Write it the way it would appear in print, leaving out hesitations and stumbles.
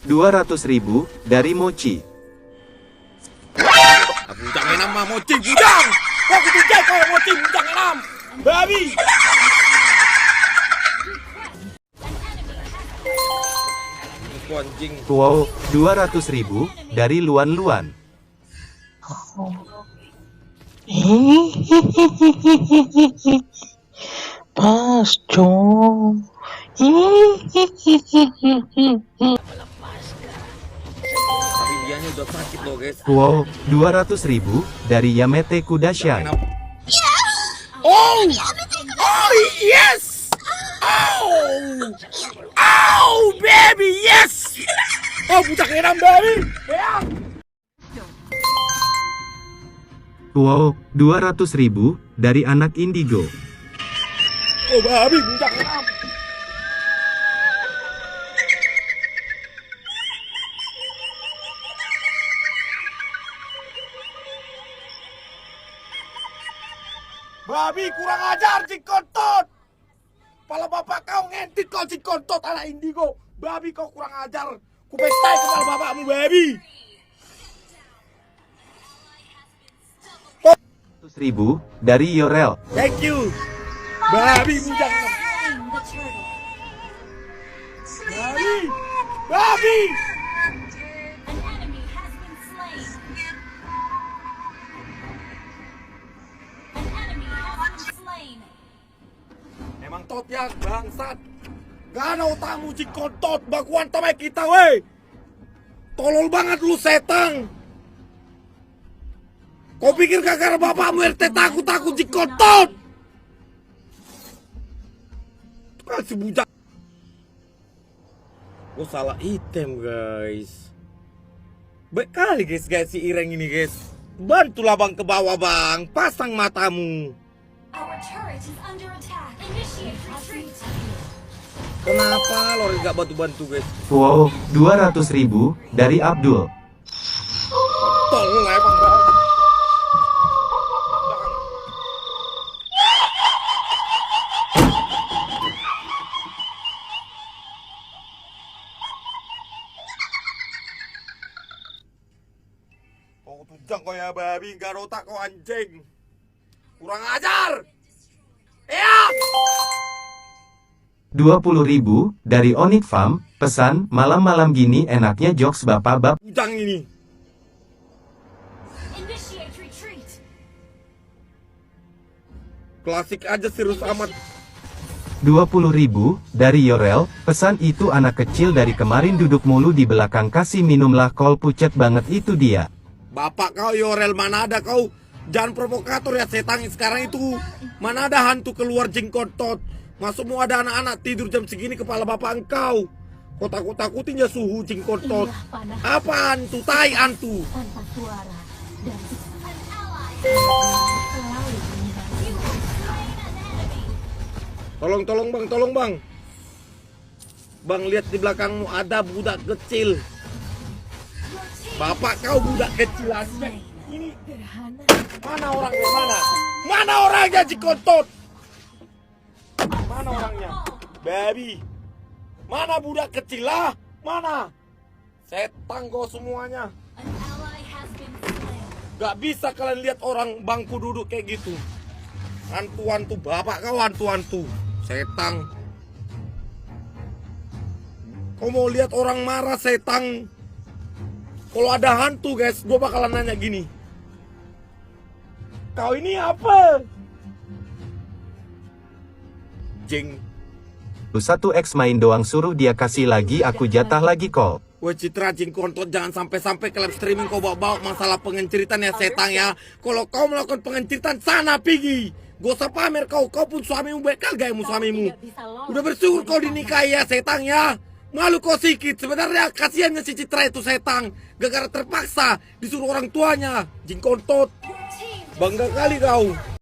200.000 dari Mochi. Bujang enam mah Mochi, bujang! Kok ketiga kau Mochi, bujang enam! Babi! Anjing. Wow, 200.000 dari Luan Luan. Pas dong. Tapi dianya udah sakit loh guys. Wow, 200.000 dari Yamete Kudashan. Oh! Oh yes! Oh! Oh baby yes! Oh bujang enam baby! Ya! Wow, 200.000 dari anak Indigo. Oh babi bujang enam! Babi kurang ajar Cikontot. Kepala bapak kau ngentit kau Cikontot anak Indigo. Babi kau kurang ajar. Ku pestai kepala bapakmu babi. 100.000 dari Yorel. Thank you. Babi bujang. Babi. Babi. Emang tot ya bangsat. Gak ada otakmu Cikontot. Bakuan tamai kita weh. Tolol banget lu setang. Kau pikir kakak bapakmu RT takut Cikontot? Kasih bujang. Oh salah item guys. Baik kali guys si Ireng ini guys. Bantulah bang ke bawah bang. Pasang matamu. Kenapa Lori gak bantu-bantu guys? Wow, 200.000 dari Abdul. Tolong lah emang bang. Kau tujang kau ya babi, gak ada otak kau anjing. Kurang ajar. Ya. 20.000 dari Onyx Farm. Pesan, malam-malam gini enaknya jokes bapak-bapak. Tujang ini. Klasik aja serius amat. 20.000 dari Yorel. Pesan itu anak kecil dari kemarin duduk mulu di belakang, kasih minumlah kol, pucet banget itu dia. Bapak kau Yorel mana ada kau? Jangan provokator ya setan sekarang itu. Mana ada hantu keluar Cikontot. Masukmu ada anak-anak tidur jam segini kepala bapak engkau. Kau takut-takutin ya suhu Cikontot. Apa hantu? Tai hantu. Tanpa suara dan Tolong bang. Bang lihat di belakangmu ada budak kecil. Bapak kau budak kecil aspek. Ini mana orangnya mana? Mana orangnya Cikontot? Mana orangnya? Baby. Mana budak kecil lah? Mana? Setan kau semuanya. Gak bisa kalian lihat orang bangku duduk kayak gitu. Hantu-hantu bapak kau hantu-hantu. Setan. Kau mau lihat orang marah setan? Kalau ada hantu guys, gue bakalan nanya gini. Kau ini apa? Jeng. Lu 1x main doang suruh dia kasih lagi, aku jatah lagi kol. Wah Citra Cikontot jangan sampai-sampai ke live streaming kau bawa-bawa masalah pengenceritan ya setan ya. Kalau kau melakukan pengenceritan sana pergi. Gak usah pamer kau pun suamimu bekal gayamu suamimu. Udah bersyukur kau dinikahi ya setan ya. Malu kau sikit, sebenarnya kasihannya si Citra itu setan. Gara-gara terpaksa disuruh orang tuanya. Cikontot. Bangga kali kau.